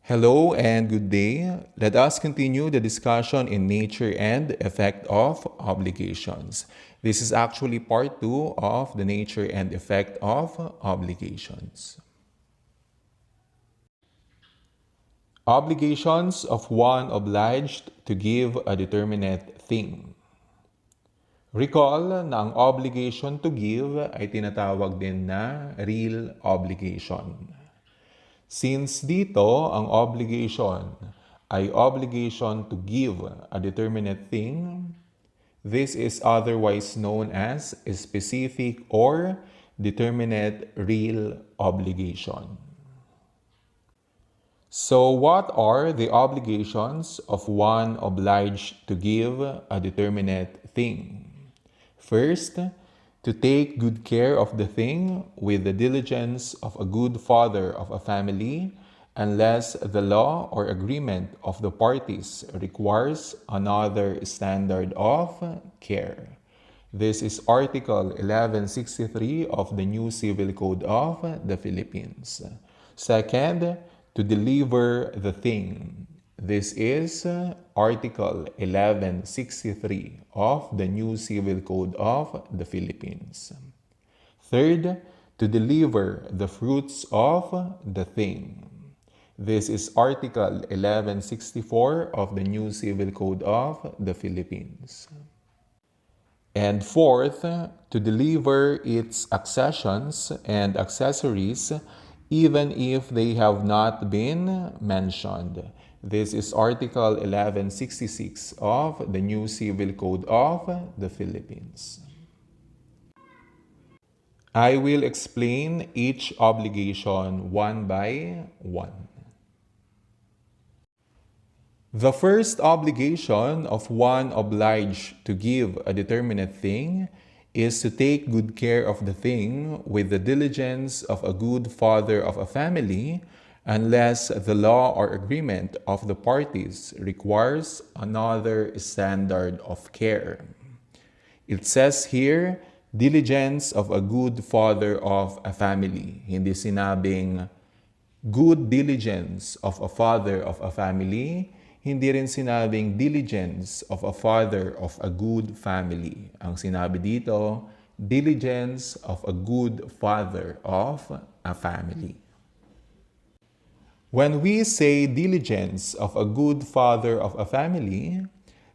Hello and good day. Let us continue the discussion in nature and effect of obligations. This is actually part 2 of the nature and effect of obligations. Obligations of one obliged to give a determinate thing. Recall na ang obligation to give ay tinatawag din na real obligation. Since dito, ang obligation ay obligation to give a determinate thing, this is otherwise known as a specific or determinate real obligation. So what are the obligations of one obliged to give a determinate thing? First, to take good care of the thing with the diligence of a good father of a family, unless the law or agreement of the parties requires another standard of care. This is Article 1163 of the New Civil Code of the Philippines. Second, to deliver the thing. This is Article 1163 of the New Civil Code of the Philippines. Third, to deliver the fruits of the thing. This is Article 1164 of the New Civil Code of the Philippines. And fourth, to deliver its accessions and accessories even if they have not been mentioned. This is Article 1166 of the New Civil Code of the Philippines. I will explain each obligation one by one. The first obligation of one obliged to give a determinate thing is to take good care of the thing with the diligence of a good father of a family, unless the law or agreement of the parties requires another standard of care. It says here, diligence of a good father of a family. Hindi sinabing good diligence of a father of a family. Hindi rin sinabing diligence of a father of a good family. Ang sinabi dito, diligence of a good father of a family. When we say diligence of a good father of a family,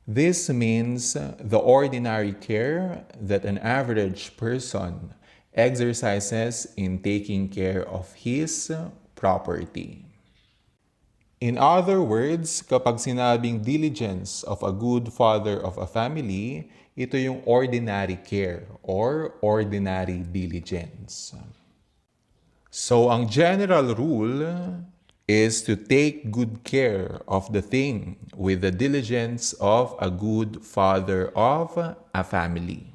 this means the ordinary care that an average person exercises in taking care of his property. In other words, kapag sinabing diligence of a good father of a family, ito yung ordinary care or ordinary diligence. So, ang general rule is to take good care of the thing with the diligence of a good father of a family.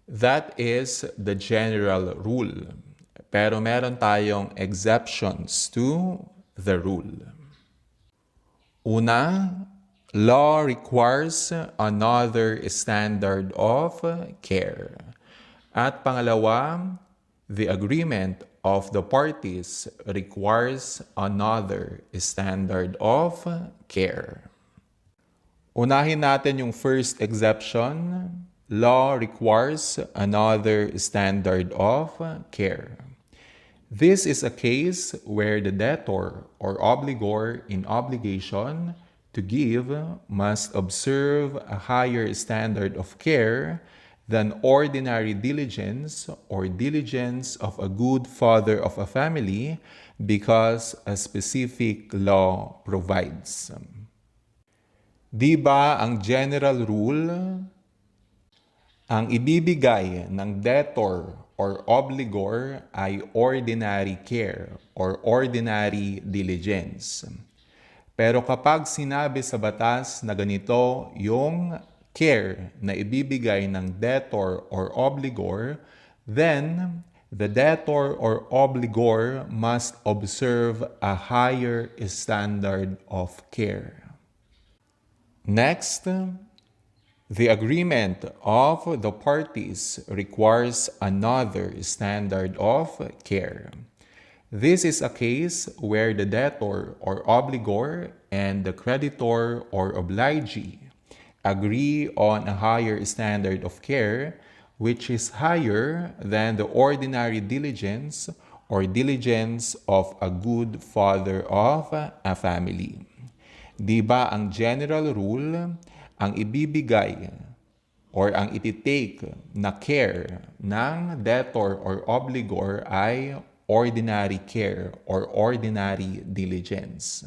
That is the general rule. Pero meron tayong exceptions to the rule. Una, law requires another standard of care. At pangalawa, the agreement of the parties requires another standard of care. Unahin natin yung first exception. Law requires another standard of care. This is a case where the debtor or obligor in obligation to give must observe a higher standard of care than ordinary diligence or diligence of a good father of a family because a specific law provides. Di ba ang general rule, ang ibibigay ng debtor or obligor ay ordinary care or ordinary diligence. Pero kapag sinabi sa batas na ganito yung care na ibibigay ng debtor or obligor, then the debtor or obligor must observe a higher standard of care. Next, the agreement of the parties requires another standard of care. This is a case where the debtor or obligor and the creditor or obligee agree on a higher standard of care, which is higher than the ordinary diligence or diligence of a good father of a family. Di ba ang general rule, ang ibibigay or ang ititake na care ng debtor or obligor ay ordinary care or ordinary diligence.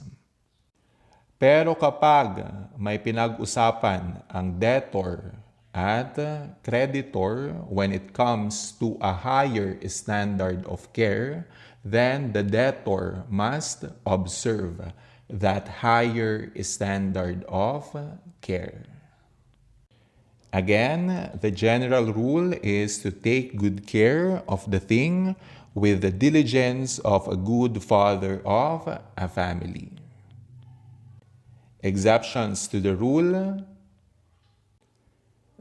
Pero kapag may pinag-usapan ang debtor at creditor when it comes to a higher standard of care, then the debtor must observe that higher standard of care. Again, the general rule is to take good care of the thing with the diligence of a good father of a family. Exceptions to the rule: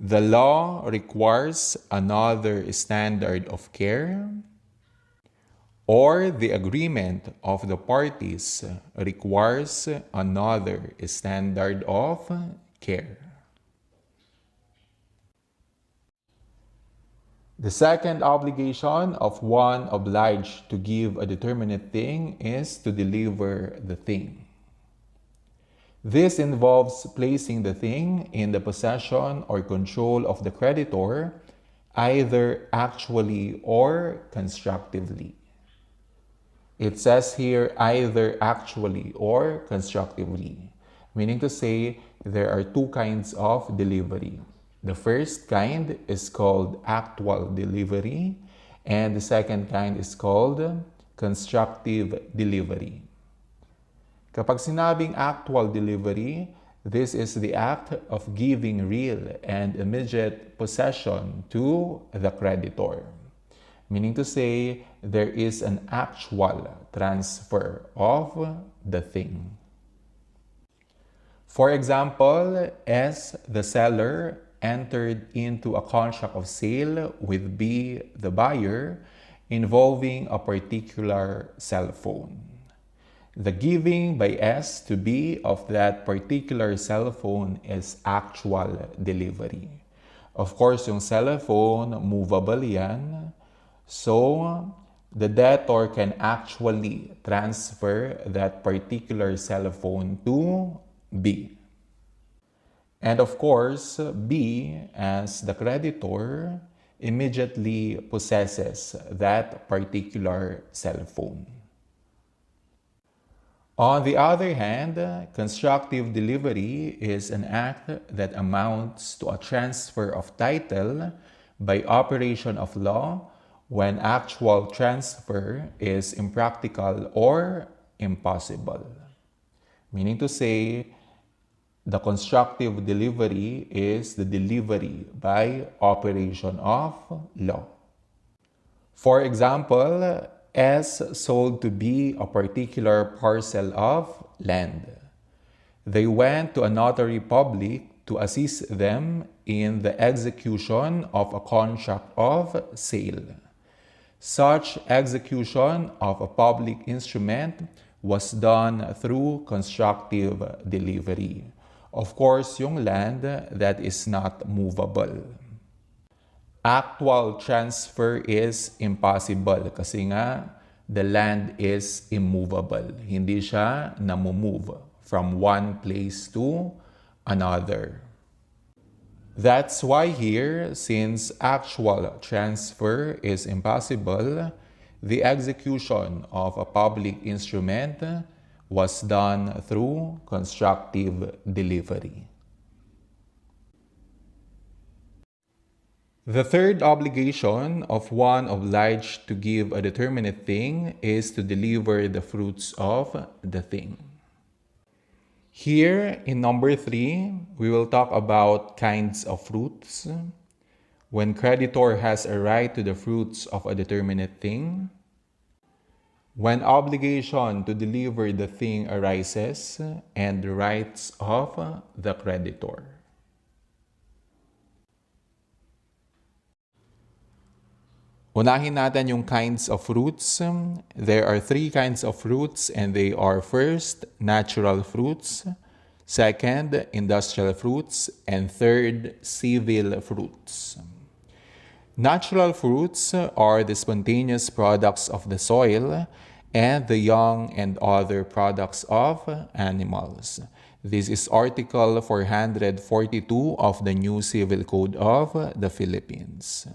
the law requires another standard of care, or the agreement of the parties requires another standard of care. The second obligation of one obliged to give a determinate thing is to deliver the thing. This involves placing the thing in the possession or control of the creditor, either actually or constructively. It says here either actually or constructively, meaning to say there are two kinds of delivery. The first kind is called actual delivery, and the second kind is called constructive delivery. Kapag sinabing actual delivery, this is the act of giving real and immediate possession to the creditor. Meaning to say, there is an actual transfer of the thing. For example, as the seller entered into a contract of sale with B, the buyer, involving a particular cell phone. The giving by S to B of that particular cell phone is actual delivery. Of course, yung cell phone, movable yan. So, the debtor can actually transfer that particular cell phone to B. And of course, B, as the creditor, immediately possesses that particular cell phone. On the other hand, constructive delivery is an act that amounts to a transfer of title by operation of law when actual transfer is impractical or impossible. Meaning to say, the constructive delivery is the delivery by operation of law. For example, S sold to B a particular parcel of land. They went to a notary public to assist them in the execution of a contract of sale. Such execution of a public instrument was done through constructive delivery. Of course, yung land that is not movable. Actual transfer is impossible kasi nga the land is immovable. Hindi siya namumove from one place to another. That's why here, since actual transfer is impossible, the execution of a public instrument was done through constructive delivery. The third obligation of one obliged to give a determinate thing is to deliver the fruits of the thing. Here, in number 3, we will talk about kinds of fruits. When creditor has a right to the fruits of a determinate thing. When obligation to deliver the thing arises, and the rights of the creditor. Unahin natin yung kinds of fruits. There are 3 kinds of fruits and they are first, natural fruits, second, industrial fruits, and third, civil fruits. Natural fruits are the spontaneous products of the soil and the young and other products of animals. This is Article 442 of the New Civil Code of the Philippines.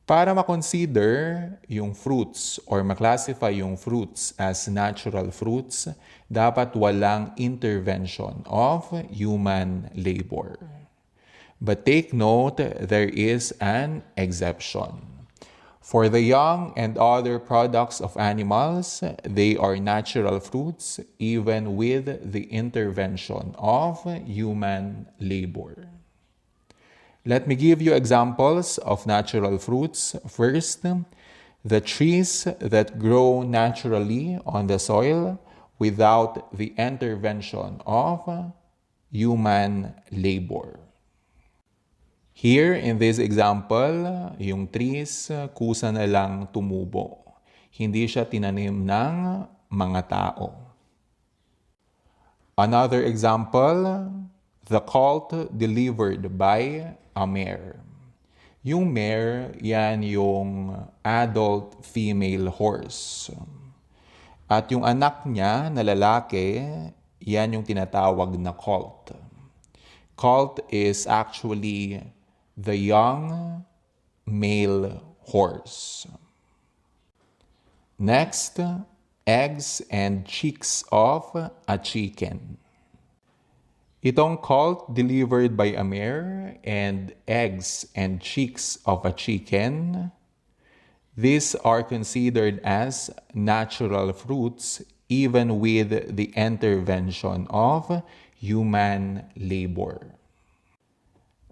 Para makonsider yung fruits or maklasify yung fruits as natural fruits, dapat walang intervention of human labor. But take note, there is an exception. For the young and other products of animals, they are natural fruits even with the intervention of human labor. Let me give you examples of natural fruits. First, the trees that grow naturally on the soil without the intervention of human labor. Here, in this example, yung trees, kusa na lang tumubo. Hindi siya tinanim ng mga tao. Another example, the colt delivered by a mare. Yung mare, yan yung adult female horse. At yung anak niya na lalaki, yan yung tinatawag na colt. Colt is actually the young male horse. Next, eggs and chicks of a chicken. Itong colt delivered by a mare and eggs and chicks of a chicken, these are considered as natural fruits even with the intervention of human labor.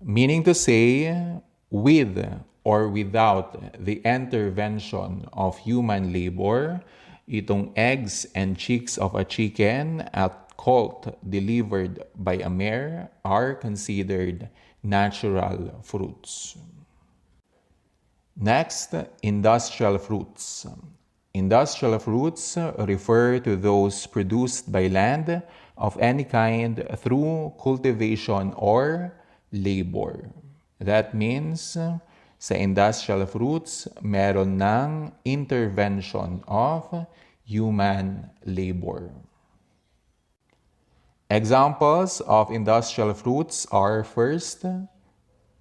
Meaning to say, with or without the intervention of human labor, itong eggs and chicks of a chicken at colt delivered by a mare are considered natural fruits. Next, industrial fruits. Industrial fruits refer to those produced by land of any kind through cultivation or labor. That means, sa industrial fruits, meron ng intervention of human labor. Examples of industrial fruits are first,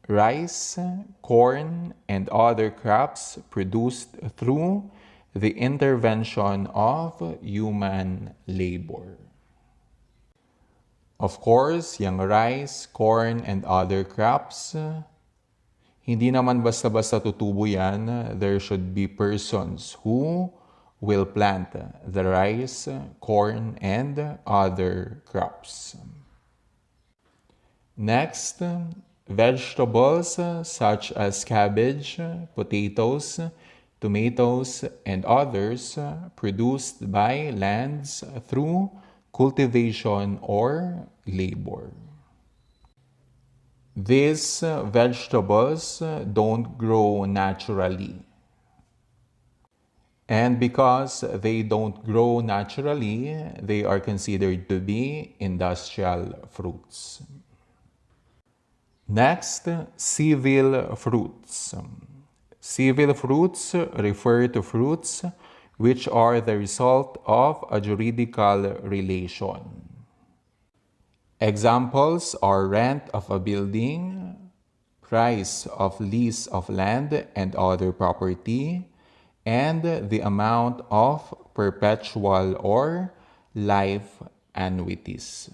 rice, corn, and other crops produced through the intervention of human labor. Of course, yung rice, corn, and other crops, hindi naman basta-basta tutubo yan. There should be persons who will plant the rice, corn, and other crops. Next, vegetables such as cabbage, potatoes, tomatoes, and others produced by lands through cultivation or labor. These vegetables don't grow naturally. And because they don't grow naturally, they are considered to be industrial fruits. Next, civil fruits. Civil fruits refer to fruits which are the result of a juridical relation. Examples are rent of a building, price of lease of land and other property, and the amount of perpetual or life annuities.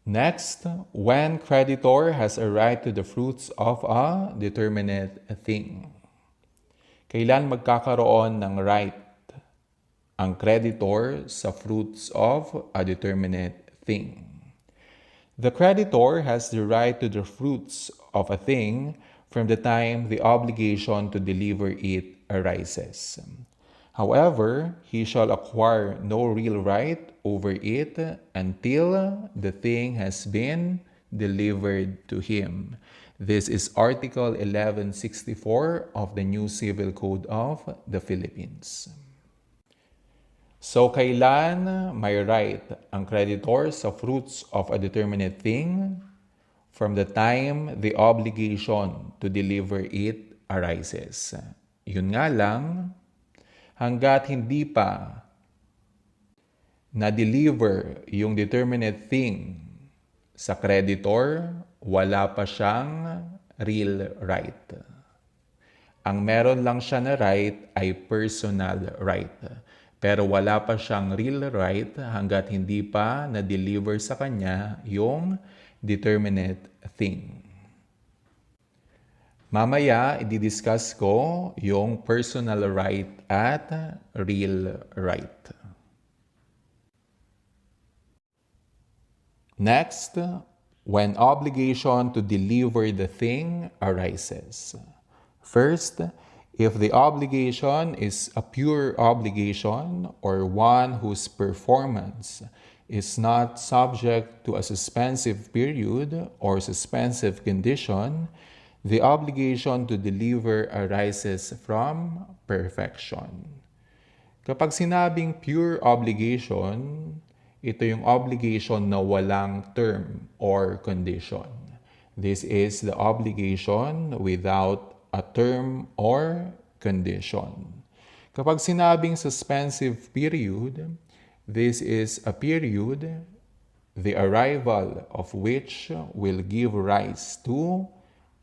Next, when creditor has a right to the fruits of a determinate thing. Kailan magkakaroon ng right ang creditor sa fruits of a determinate thing? The creditor has the right to the fruits of a thing from the time the obligation to deliver it arises. However, he shall acquire no real right over it until the thing has been delivered to him. This is Article 1164 of the New Civil Code of the Philippines. So, kailan may right ang creditor sa fruits of a determinate thing? From the time the obligation to deliver it arises. Yun nga lang, hanggat hindi pa na-deliver yung determinate thing sa creditor, wala pa siyang real right. Ang meron lang siya na right ay personal right. Pero wala pa siyang real right hanggat hindi pa na-deliver sa kanya yung determinate thing. Mamaya, i-discuss ko yung personal right at real right. Next, when obligation to deliver the thing arises. First, if the obligation is a pure obligation or one whose performance is not subject to a suspensive period or suspensive condition, the obligation to deliver arises from perfection. Kapag sinabing pure obligation, ito yung obligation na walang term or condition. This is the obligation without a term or condition. Kapag sinabing suspensive period, this is a period, the arrival of which will give rise to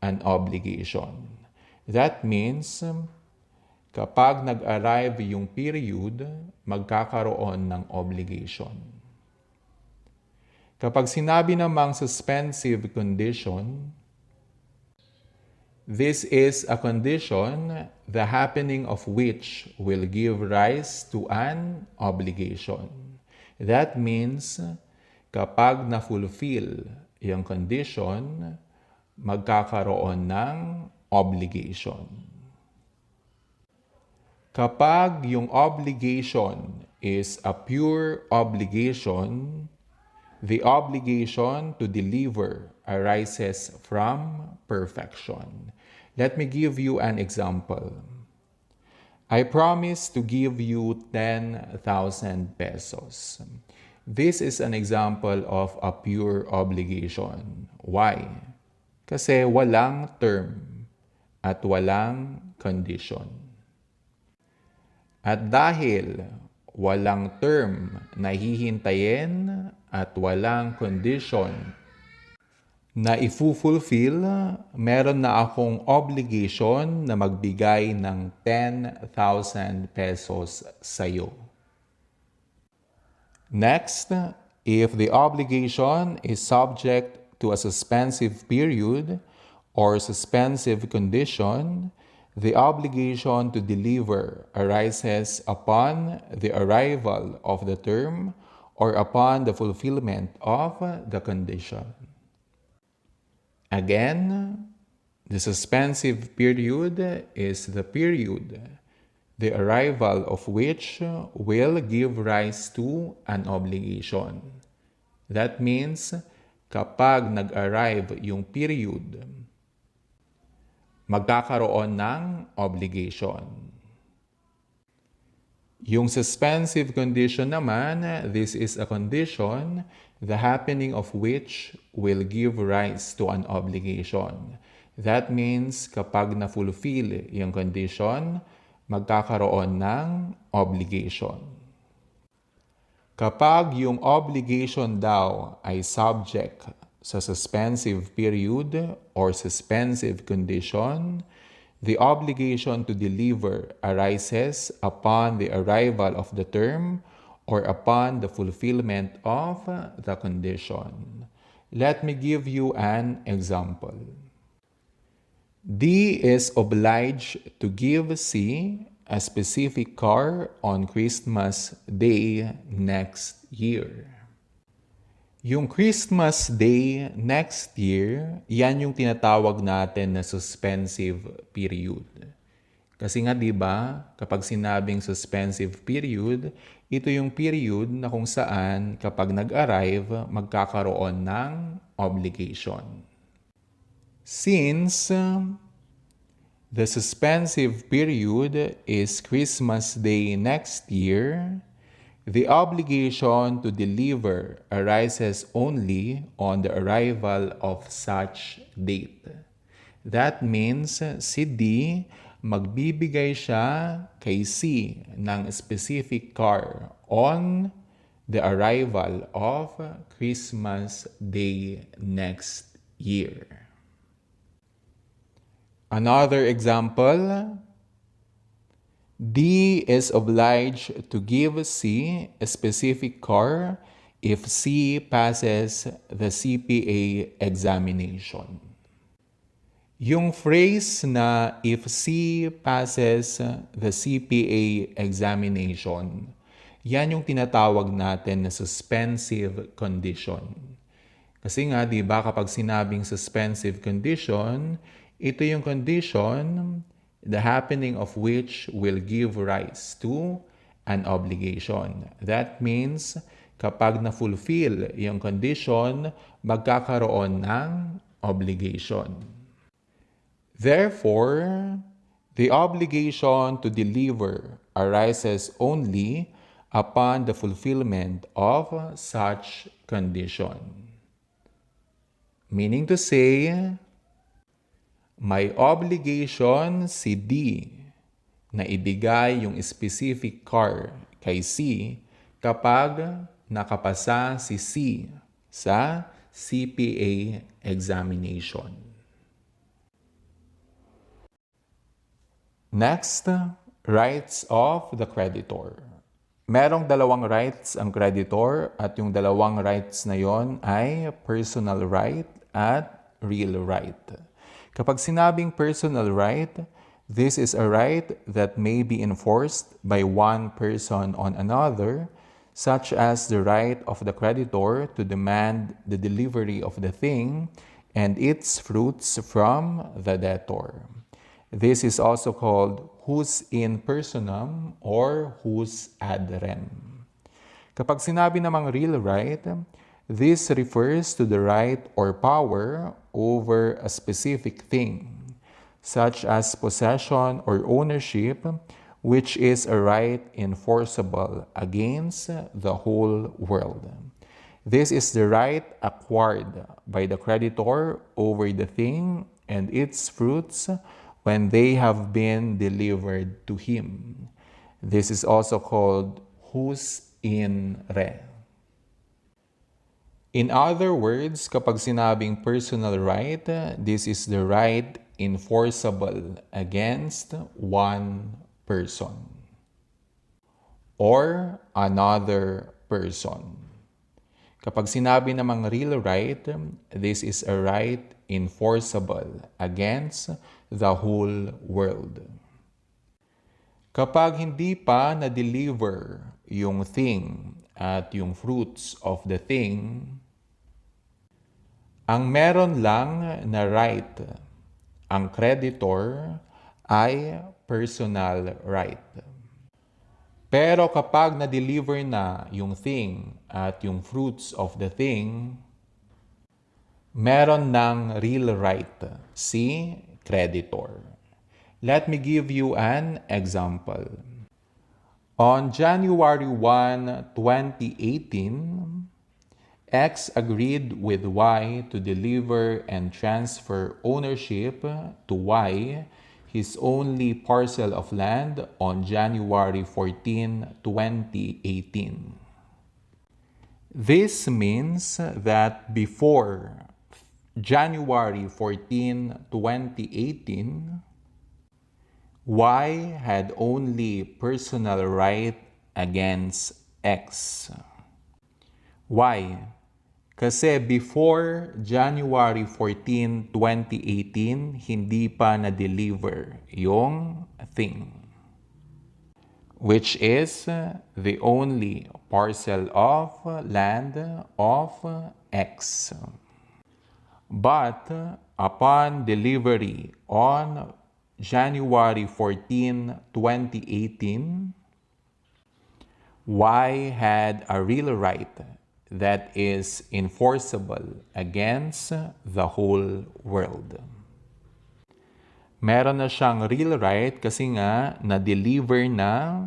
an obligation. That means, kapag nag-arrive yung period, magkakaroon ng obligation. Kapag sinabi namang suspensive condition, this is a condition, the happening of which will give rise to an obligation. That means, kapag na-fulfill yung condition, magkakaroon ng obligation. Kapag yung obligation is a pure obligation, the obligation to deliver arises from perfection. Let me give you an example. I promise to give you 10,000 pesos. This is an example of a pure obligation. Why? Kasi walang term at walang condition. At dahil walang term na hihintayin at walang condition na i-fulfill, meron na akong obligation na magbigay ng 10,000 pesos sa'yo. Next, if the obligation is subject to a suspensive period or suspensive condition, the obligation to deliver arises upon the arrival of the term or upon the fulfillment of the condition. Again, the suspensive period is the period, the arrival of which will give rise to an obligation. That means, kapag nag-arrive yung period, magkakaroon ng obligation. Yung suspensive condition naman, this is a condition, the happening of which will give rise to an obligation. That means, kapag na-fulfill yung condition, magkakaroon ng obligation. Kapag yung obligation daw ay subject sa suspensive period or suspensive condition, the obligation to deliver arises upon the arrival of the term or upon the fulfillment of the condition. Let me give you an example. D is obliged to give C a specific car on Christmas Day next year. Yung Christmas Day next year, yan yung tinatawag natin na suspensive period. Kasi nga 'di ba, kapag sinabing suspensive period, ito yung period na kung saan kapag nag-arrive, magkakaroon ng obligation. Since the suspensive period is Christmas Day next year, the obligation to deliver arises only on the arrival of such date. That means si D, magbibigay siya kay C ng specific car on the arrival of Christmas Day next year. Another example, D is obliged to give C a specific car if C passes the CPA examination. Yung phrase na if C passes the CPA examination, yan yung tinatawag natin na suspensive condition. Kasi nga, di ba, kapag sinabing suspensive condition, ito yung condition, the happening of which will give rise to an obligation. That means, kapag na-fulfill yung condition, magkakaroon ng obligation. Therefore, the obligation to deliver arises only upon the fulfillment of such condition. Meaning to say, may obligation si D na ibigay yung specific car kay C kapag nakapasa si C sa CPA examination. Next, rights of the creditor. Merong dalawang rights ang creditor at yung dalawang rights na yon ay personal right at real right. Kapag sinabing personal right, this is a right that may be enforced by one person on another, such as the right of the creditor to demand the delivery of the thing and its fruits from the debtor. This is also called hus in personam or hus ad rem. Kapag sinabi namang real right, this refers to the right or power over a specific thing, such as possession or ownership, which is a right enforceable against the whole world. This is the right acquired by the creditor over the thing and its fruits when they have been delivered to him. This is also called hus in re. In other words, kapag sinabing personal right, this is the right enforceable against one person or another person. Kapag sinabi namang real right, this is a right enforceable against the whole world. Kapag hindi pa na-deliver yung thing at yung fruits of the thing, ang meron lang na right ang creditor ay personal right. Pero kapag na-deliver na yung thing at yung fruits of the thing, meron ng real right si creditor. Let me give you an example. On January 1, 2018, X agreed with Y to deliver and transfer ownership to Y his only parcel of land on January 14, 2018. This means that before January 14, 2018, Y had only personal right against X. Why? Kasi before January 14, 2018, hindi pa na-deliver yung thing, which is the only parcel of land of X. But upon delivery on January 14, 2018, Y had a real right that is enforceable against the whole world. Meron na siyang real right kasi nga na-deliver na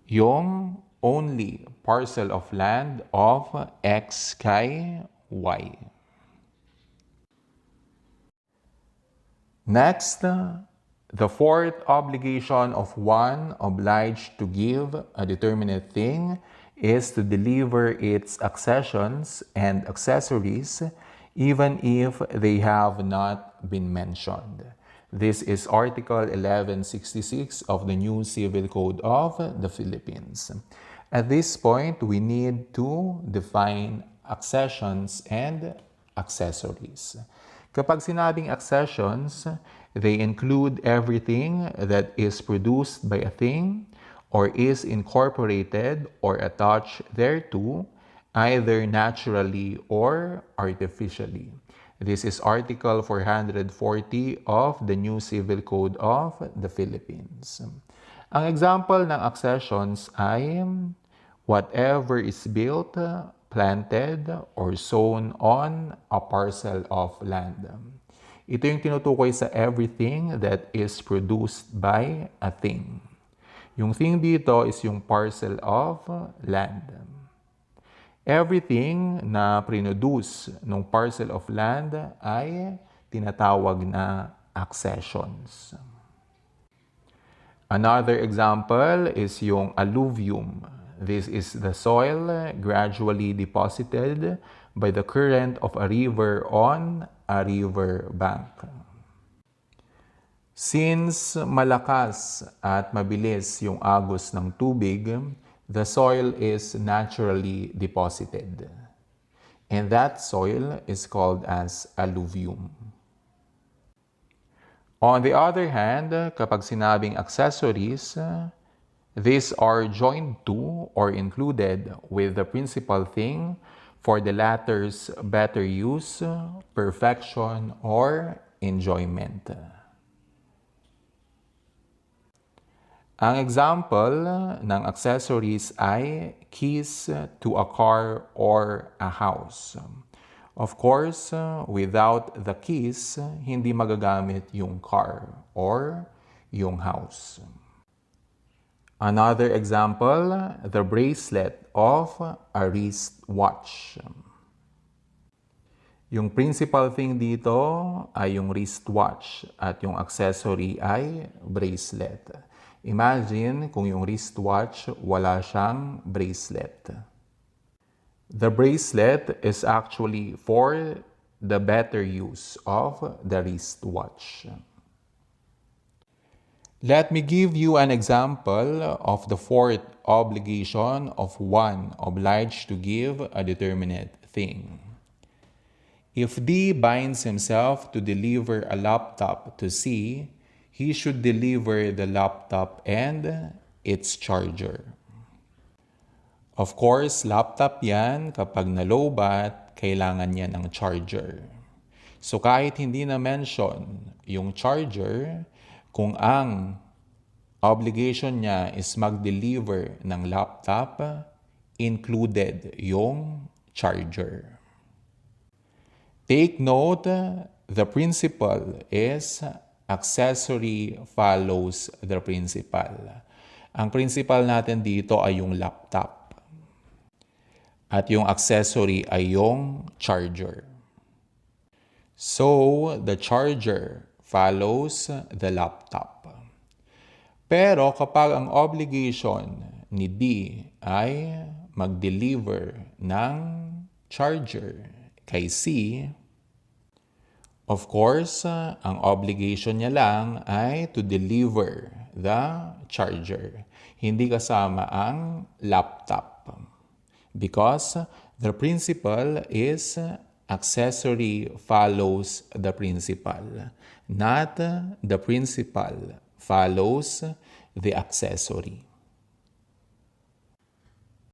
yung only parcel of land of X kay Y. Next, the fourth obligation of one obliged to give a determinate thing is to deliver its accessions and accessories even if they have not been mentioned. This is Article 1166 of the New Civil Code of the Philippines. At this point, we need to define accessions and accessories. Kapag sinabing accessions, they include everything that is produced by a thing or is incorporated or attached thereto, either naturally or artificially. This is Article 440 of the New Civil Code of the Philippines. Ang example ng accessions ay whatever is built, planted, or sown on a parcel of land. Ito yung tinutukoy sa everything that is produced by a thing. Yung thing dito is yung parcel of land. Everything na produce ng parcel of land ay tinatawag na accessions. Another example is yung alluvium. This is the soil gradually deposited by the current of a river on a river bank. Since malakas at mabilis yung agos ng tubig, the soil is naturally deposited. And that soil is called as alluvium. On the other hand, kapag sinabing accessories, these are joined to or included with the principal thing for the latter's better use, perfection, or enjoyment. Ang example ng accessories ay keys to a car or a house. Of course, without the keys, hindi magagamit yung car or yung house. Another example, the bracelet of a wristwatch. Yung principal thing dito ay yung wristwatch at yung accessory ay bracelet. Imagine kung yung wristwatch wala siyang bracelet. The bracelet is actually for the better use of the wristwatch. Let me give you an example of the fourth obligation of one obliged to give a determinate thing. If D binds himself to deliver a laptop to C, he should deliver the laptop and its charger. Of course, laptop yan, kapag nalobat, kailangan niya ng charger. So kahit hindi na-mention yung charger, kung ang obligation niya is mag-deliver ng laptop, included yung charger. Take note, the principle is accessory follows the principal. Ang principal natin dito ay yung laptop. At yung accessory ay yung charger. So, the charger follows the laptop. Pero kapag ang obligation ni D ay mag-deliver ng charger kay C, of course, ang obligation niya lang ay to deliver the charger. Hindi kasama ang laptop. Because the principle is accessory follows the principal, not the principal follows the accessory.